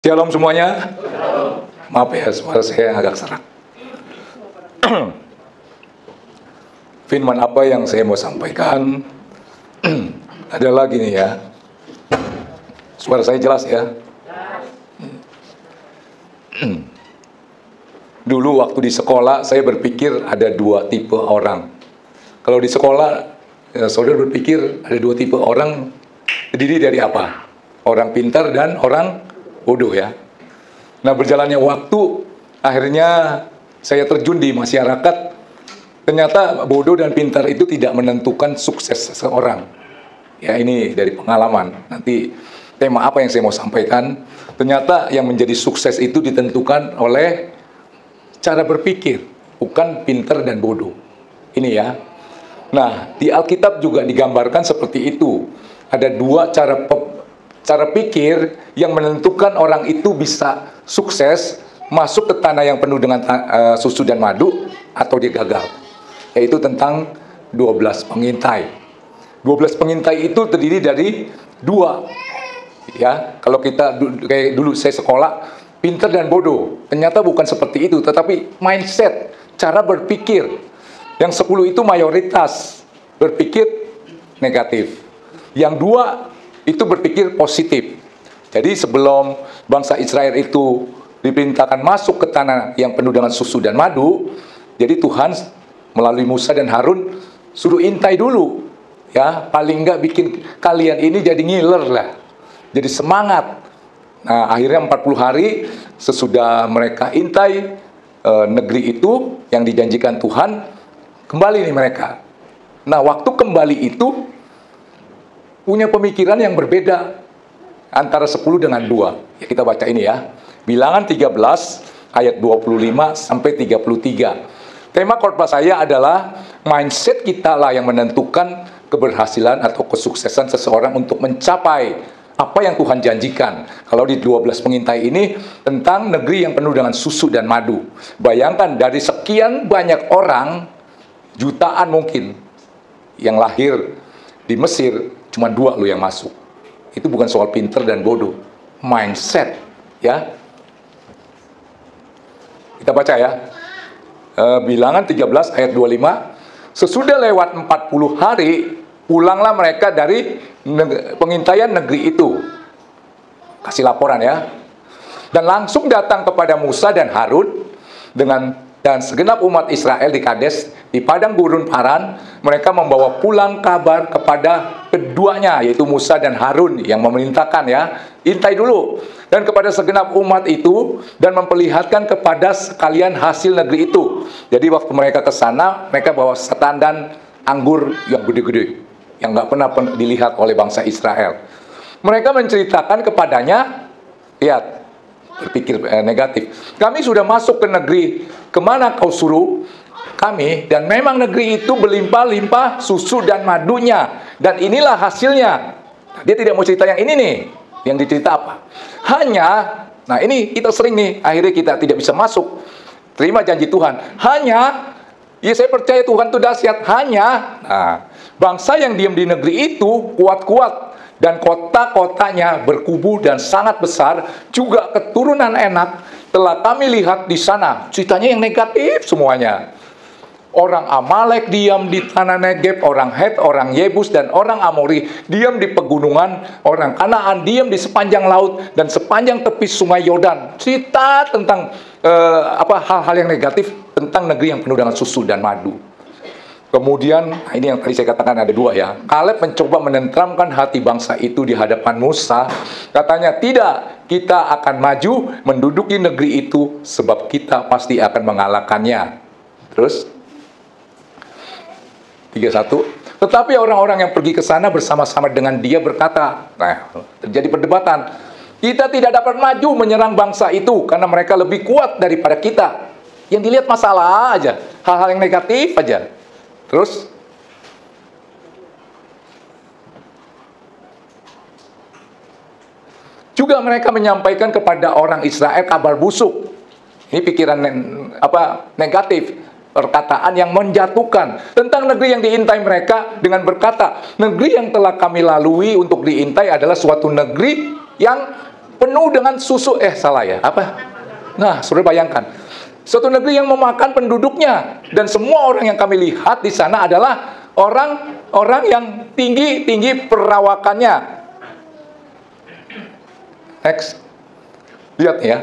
Shalom semuanya. Maaf ya, suara saya agak serak. Firman apa yang saya mau sampaikan adalah gini ya. Suara saya jelas ya. Dulu waktu di sekolah saya berpikir ada dua tipe orang. Kalau di sekolah saudara berpikir ada dua tipe orang, terdiri dari apa? Orang pintar dan orang bodoh ya. Nah, berjalannya waktu, akhirnya saya terjun di masyarakat. Ternyata bodoh dan pintar itu tidak menentukan sukses seseorang. Ya, ini dari pengalaman. Nanti tema apa yang saya mau sampaikan, ternyata yang menjadi sukses itu ditentukan oleh cara berpikir, bukan pintar dan bodoh. Ini ya. Nah, di Alkitab juga digambarkan seperti itu. Ada dua cara pikir yang menentukan orang itu bisa sukses masuk ke tanah yang penuh dengan susu dan madu atau dia gagal. Yaitu tentang 12 pengintai. 12 pengintai itu terdiri dari dua. Ya, kalau kita kayak dulu saya sekolah, pintar dan bodoh. Ternyata bukan seperti itu, tetapi mindset, cara berpikir. Yang 10 itu mayoritas berpikir negatif. Yang dua itu berpikir positif. Jadi sebelum bangsa Israel itu diperintahkan masuk ke tanah yang penuh dengan susu dan madu, jadi Tuhan melalui Musa dan Harun suruh intai dulu. Ya, paling enggak bikin kalian ini jadi ngiler lah. Jadi semangat. Nah, akhirnya 40 hari sesudah mereka intai negeri itu yang dijanjikan Tuhan, kembali nih mereka. Nah, waktu kembali itu punya pemikiran yang berbeda antara 10 dengan 2. Ya, kita baca ini ya. Bilangan 13 ayat 25 sampai 33. Tema khotbah saya adalah mindset kita lah yang menentukan keberhasilan atau kesuksesan seseorang untuk mencapai apa yang Tuhan janjikan. Kalau di 12 pengintai ini tentang negeri yang penuh dengan susu dan madu. Bayangkan dari sekian banyak orang, jutaan mungkin yang lahir di Mesir, cuma 2 lo yang masuk. Itu bukan soal pinter dan bodoh, mindset ya. Kita baca ya. Bilangan 13 ayat 25. Sesudah lewat 40 hari, pulanglah mereka dari pengintaian negeri itu. Kasih laporan ya. Dan langsung datang kepada Musa dan Harun dan segenap umat Israel di Kades, di padang gurun Paran. Mereka membawa pulang kabar kepada keduanya, yaitu Musa dan Harun yang memerintahkan ya, intai dulu. Dan kepada segenap umat itu, dan memperlihatkan kepada sekalian hasil negeri itu. Jadi waktu mereka ke sana, mereka bawa setandan anggur yang gede-gede, yang nggak pernah dilihat oleh bangsa Israel. Mereka menceritakan kepadanya, lihat, berpikir negatif. Kami sudah masuk ke negeri kemana kau suruh kami, dan memang negeri itu berlimpah-limpah susu dan madunya, dan inilah hasilnya. Dia tidak mau cerita yang ini nih. Yang dicerita apa? Hanya, nah ini kita sering nih, akhirnya kita tidak bisa masuk. Terima janji Tuhan. Hanya, ya saya percaya Tuhan itu dahsyat. Hanya, nah, bangsa yang diam di negeri itu kuat-kuat, dan kota-kotanya berkubu dan sangat besar, juga keturunan enak telah kami lihat di sana. Ceritanya yang negatif semuanya. Orang Amalek diam di tanah Negeb, orang Het, orang Yebus, dan orang Amori diam di pegunungan, orang Kanaan diam di sepanjang laut dan sepanjang tepi sungai Yordan. Cerita tentang hal-hal yang negatif tentang negeri yang penuh dengan susu dan madu. Kemudian, ini yang tadi saya katakan ada 2 ya. Kaleb mencoba menenteramkan hati bangsa itu di hadapan Musa. Katanya, tidak, kita akan maju menduduki negeri itu sebab kita pasti akan mengalahkannya. Terus 31. Tetapi orang-orang yang pergi ke sana bersama-sama dengan dia berkata, nah, terjadi perdebatan. Kita tidak dapat maju menyerang bangsa itu karena mereka lebih kuat daripada kita. Yang dilihat masalah aja, hal-hal yang negatif aja. Terus juga mereka menyampaikan kepada orang Israel kabar busuk. Ini pikiran negatif. Perkataan yang menjatuhkan tentang negeri yang diintai mereka dengan berkata, negeri yang telah kami lalui untuk diintai adalah suatu negeri yang penuh dengan susu, salah ya, apa? Nah, saudara bayangkan, suatu negeri yang memakan penduduknya, dan semua orang yang kami lihat di sana adalah orang yang tinggi perawakannya. Next, lihat ya.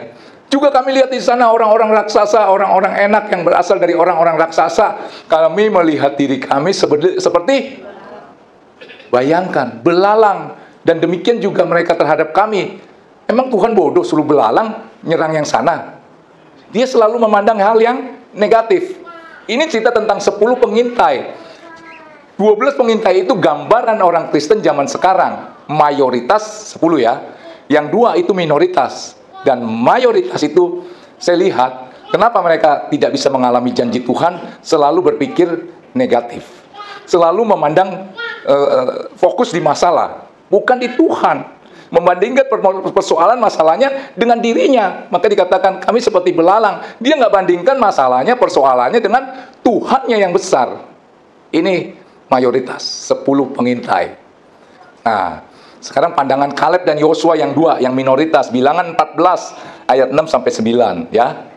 Juga kami lihat di sana orang-orang raksasa, orang-orang enak yang berasal dari orang-orang raksasa. Kami melihat diri kami seperti, bayangkan, belalang. Dan demikian juga mereka terhadap kami. Emang Tuhan bodoh suruh belalang nyerang yang sana? Dia selalu memandang hal yang negatif. Ini cerita tentang 10 pengintai. 12 pengintai itu gambaran orang Kristen zaman sekarang. Mayoritas 10 ya. Yang 2 itu minoritas. Dan mayoritas itu saya lihat, kenapa mereka tidak bisa mengalami janji Tuhan, selalu berpikir negatif. Selalu memandang fokus di masalah, bukan di Tuhan. Membandingkan persoalan masalahnya dengan dirinya. Maka dikatakan kami seperti belalang. Dia nggak bandingkan masalahnya, persoalannya dengan Tuhannya yang besar. Ini mayoritas, 10 pengintai. Nah, sekarang pandangan Kaleb dan Yosua yang 2, yang minoritas. Bilangan 14 ayat 6 sampai 9 ya.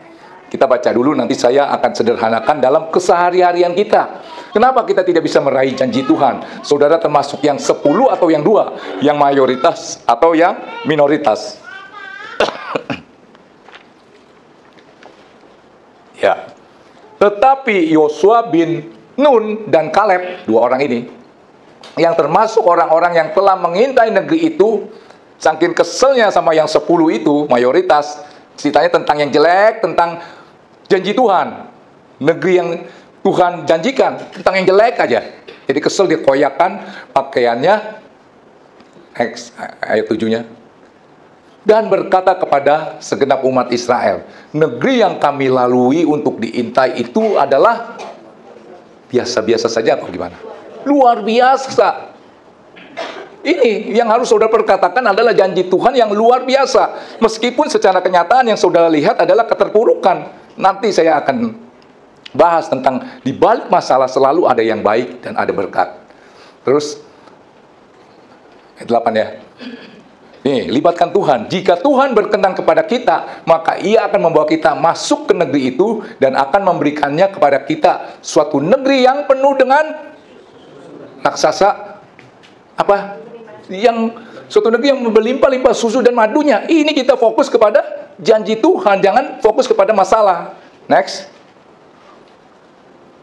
Kita baca dulu, nanti saya akan sederhanakan dalam kesehari-harian kita. Kenapa kita tidak bisa meraih janji Tuhan? Saudara termasuk yang 10 atau yang 2? Yang mayoritas atau yang minoritas? Ya. Tetapi Yosua bin Nun dan Kaleb, 2 orang ini, yang termasuk orang-orang yang telah mengintai negeri itu, saking keselnya sama yang 10 itu, mayoritas, ceritanya tentang yang jelek, tentang janji Tuhan, negeri yang Tuhan janjikan, tentang yang jelek aja. Jadi kesel, dia koyakan pakaiannya, ayat 7-nya. Dan berkata kepada segenap umat Israel, negeri yang kami lalui untuk diintai itu adalah biasa-biasa saja atau gimana? Luar biasa. Ini yang harus saudara perkatakan adalah janji Tuhan yang luar biasa. Meskipun secara kenyataan yang saudara lihat adalah keterpurukan. Nanti saya akan bahas tentang di balik masalah selalu ada yang baik dan ada berkat. Terus ayat 8 ya. Nih, libatkan Tuhan. Jika Tuhan berkenan kepada kita, maka Ia akan membawa kita masuk ke negeri itu dan akan memberikannya kepada kita, suatu negeri yang penuh dengan raksasa, apa? Yang suatu negeri yang berlimpah-limpah susu dan madunya. Ini kita fokus kepada janji Tuhan, jangan fokus kepada masalah. Next.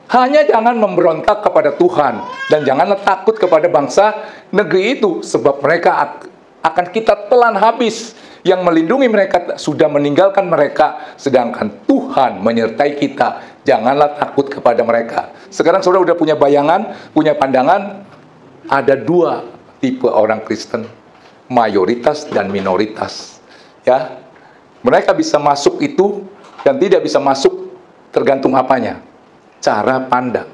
Hanya jangan memberontak kepada Tuhan dan janganlah takut kepada bangsa negeri itu, sebab mereka akan kita telan habis. Yang melindungi mereka sudah meninggalkan mereka, sedangkan Tuhan menyertai kita. Janganlah takut kepada mereka. Sekarang saudara udah punya bayangan, punya pandangan. Ada 2 tipe orang Kristen, mayoritas dan minoritas. Ya, mereka bisa masuk itu dan tidak bisa masuk, tergantung apanya. Cara pandang.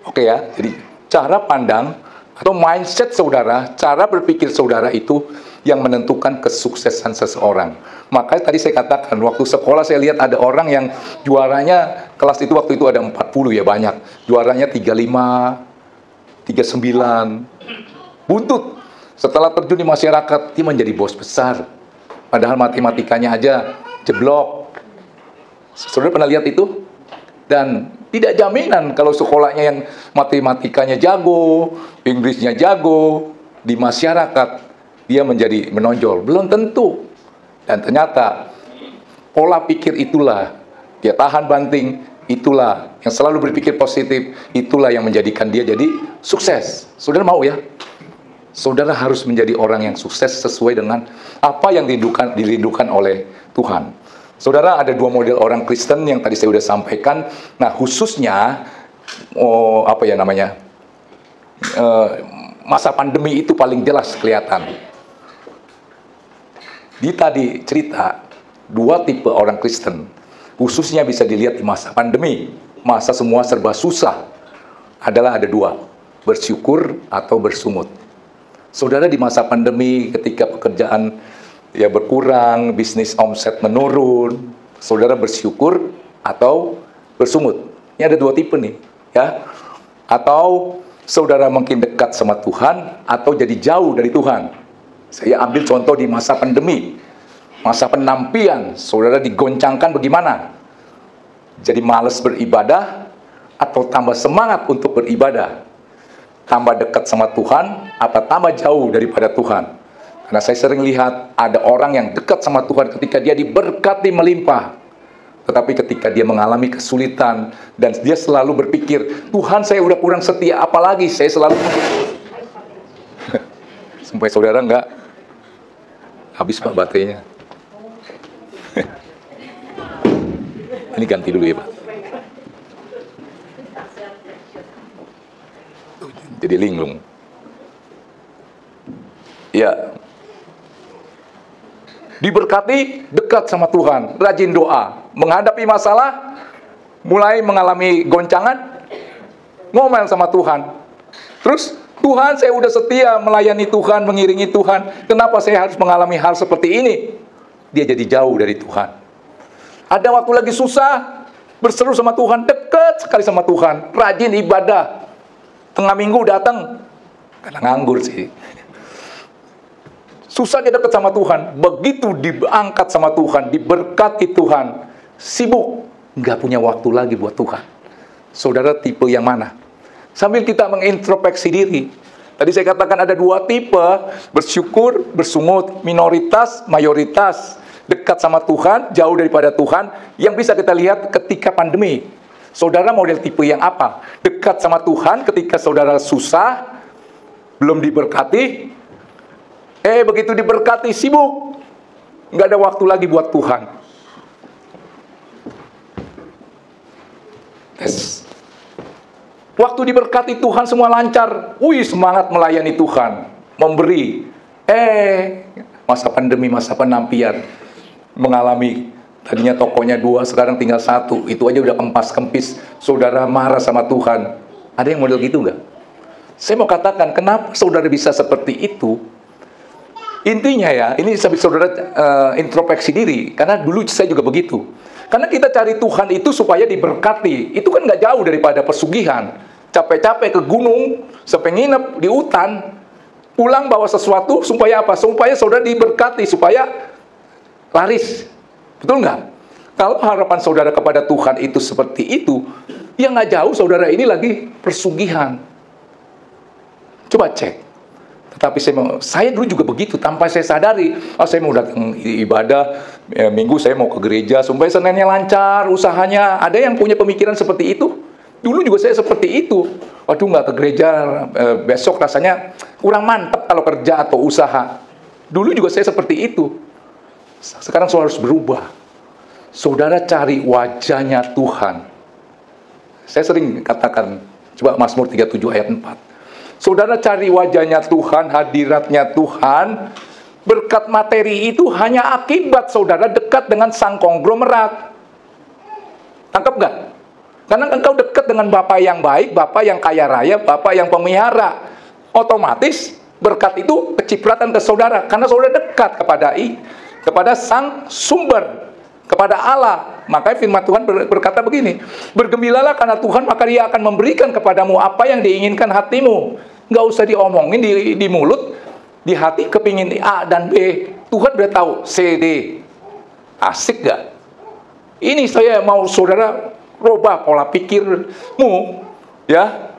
Oke ya, jadi cara pandang atau mindset saudara, cara berpikir saudara itu yang menentukan kesuksesan seseorang. Makanya tadi saya katakan, waktu sekolah saya lihat ada orang yang juaranya, kelas itu waktu itu ada 40 ya, banyak. Juaranya 35, 39. Buntut. Setelah terjun di masyarakat, dia menjadi bos besar. Padahal matematikanya aja jeblok. Saudara pernah lihat itu? Dan tidak jaminan kalau sekolahnya yang matematikanya jago, Inggrisnya jago, di masyarakat dia menjadi menonjol. Belum tentu. Dan ternyata pola pikir itulah, dia tahan banting, itulah yang selalu berpikir positif, itulah yang menjadikan dia jadi sukses. Saudara mau ya? Saudara harus menjadi orang yang sukses sesuai dengan apa yang dirindukan oleh Tuhan. Saudara, ada 2 model orang Kristen yang tadi saya sudah sampaikan. Nah, khususnya masa pandemi itu paling jelas kelihatan. Di tadi cerita 2 tipe orang Kristen, khususnya bisa dilihat di masa pandemi, masa semua serba susah, adalah ada 2, bersyukur atau bersungut. Saudara, di masa pandemi ketika pekerjaan ya berkurang, bisnis omset menurun, saudara bersyukur atau bersungut. Ini ada 2 tipe nih, ya. Atau saudara mungkin dekat sama Tuhan atau jadi jauh dari Tuhan. Saya ambil contoh di masa pandemi. masa penampian, saudara digoncangkan bagaimana? Jadi malas beribadah atau tambah semangat untuk beribadah? Tambah dekat sama Tuhan apa tambah jauh daripada Tuhan? Karena saya sering lihat ada orang yang dekat sama Tuhan ketika dia diberkati melimpah. Tetapi ketika dia mengalami kesulitan dan dia selalu berpikir, Tuhan saya udah kurang setia, apalagi saya selalu sampai saudara nggak habis Pak baterainya. Ini ganti dulu ya Pak. Jadi linglung. Ya. Diberkati, dekat sama Tuhan, rajin doa, menghadapi masalah, mulai mengalami goncangan, ngomel sama Tuhan. Terus, Tuhan saya udah setia melayani Tuhan, mengiringi Tuhan, kenapa saya harus mengalami hal seperti ini? Dia jadi jauh dari Tuhan. Ada waktu lagi susah, berseru sama Tuhan, dekat sekali sama Tuhan, rajin ibadah. Tengah minggu datang, karena nganggur sih. Susah dia dekat sama Tuhan. Begitu diangkat sama Tuhan, diberkati Tuhan, sibuk, nggak punya waktu lagi buat Tuhan. Saudara tipe yang mana? Sambil kita mengintrospeksi diri. Tadi saya katakan ada dua tipe, bersyukur, bersungut, minoritas, mayoritas. Dekat sama Tuhan, jauh daripada Tuhan, yang bisa kita lihat ketika pandemi. Saudara model tipe yang apa? Dekat sama Tuhan ketika saudara susah, belum diberkati, begitu diberkati sibuk, nggak ada waktu lagi buat Tuhan. Yes. Waktu diberkati Tuhan semua lancar, semangat melayani Tuhan, memberi. Masa pandemi, masa penampian, mengalami tadinya tokonya 2, sekarang tinggal 1, itu aja udah kempas-kempis. Saudara marah sama Tuhan. Ada yang model gitu nggak? Saya mau katakan, kenapa saudara bisa seperti itu? Intinya ya, ini sambil saudara introspeksi diri, karena dulu saya juga begitu. Karena kita cari Tuhan itu supaya diberkati, itu kan nggak jauh daripada pesugihan. Capek-capek ke gunung, sampai nginep di hutan, pulang bawa sesuatu supaya apa? Supaya saudara diberkati, supaya laris. Betul nggak? Kalau harapan saudara kepada Tuhan itu seperti itu, ya nggak jauh saudara ini lagi persugihan. Coba cek. Tetapi saya dulu juga begitu, tanpa saya sadari. Saya mau datang ibadah, minggu saya mau ke gereja, supaya Seninnya lancar, usahanya. Ada yang punya pemikiran seperti itu? Dulu juga saya seperti itu. Waduh, nggak ke gereja, besok rasanya kurang mantap kalau kerja atau usaha. Dulu juga saya seperti itu. Sekarang saudara harus berubah. Saudara cari wajahnya Tuhan. Saya sering katakan, coba Mazmur 37 ayat 4. Saudara cari wajahnya Tuhan, hadiratnya Tuhan. Berkat materi itu hanya akibat saudara dekat dengan sang konglomerat. Tangkap nggak? Karena engkau dekat dengan Bapa yang baik, Bapa yang kaya raya, Bapa yang pemelihara. Otomatis berkat itu kecipratan ke saudara. Karena saudara dekat kepada sang sumber, kepada Allah. Makanya firman Tuhan berkata begini, bergembiralah karena Tuhan, maka Dia akan memberikan kepadamu apa yang diinginkan hatimu. Nggak usah diomongin di mulut, di hati kepingin A dan B. Tuhan udah tahu C, D. Asik gak? Ini saya mau saudara rubah pola pikirmu, ya.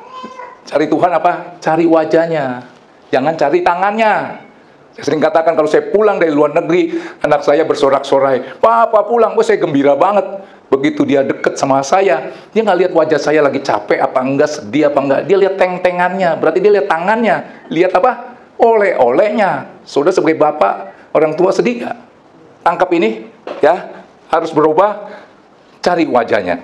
Cari Tuhan apa? Cari wajahnya, jangan cari tangannya. Saya sering katakan kalau saya pulang dari luar negeri, anak saya bersorak-sorai, Papa pulang, saya gembira banget. Begitu dia deket sama saya, dia nggak lihat wajah saya lagi capek apa enggak, sedih apa enggak. Dia lihat teng-tengannya, berarti dia lihat tangannya. Lihat apa? Oleh-olehnya. Saudara sebagai bapak, orang tua sedih nggak? Tangkap ini, ya. Harus berubah, cari wajahnya.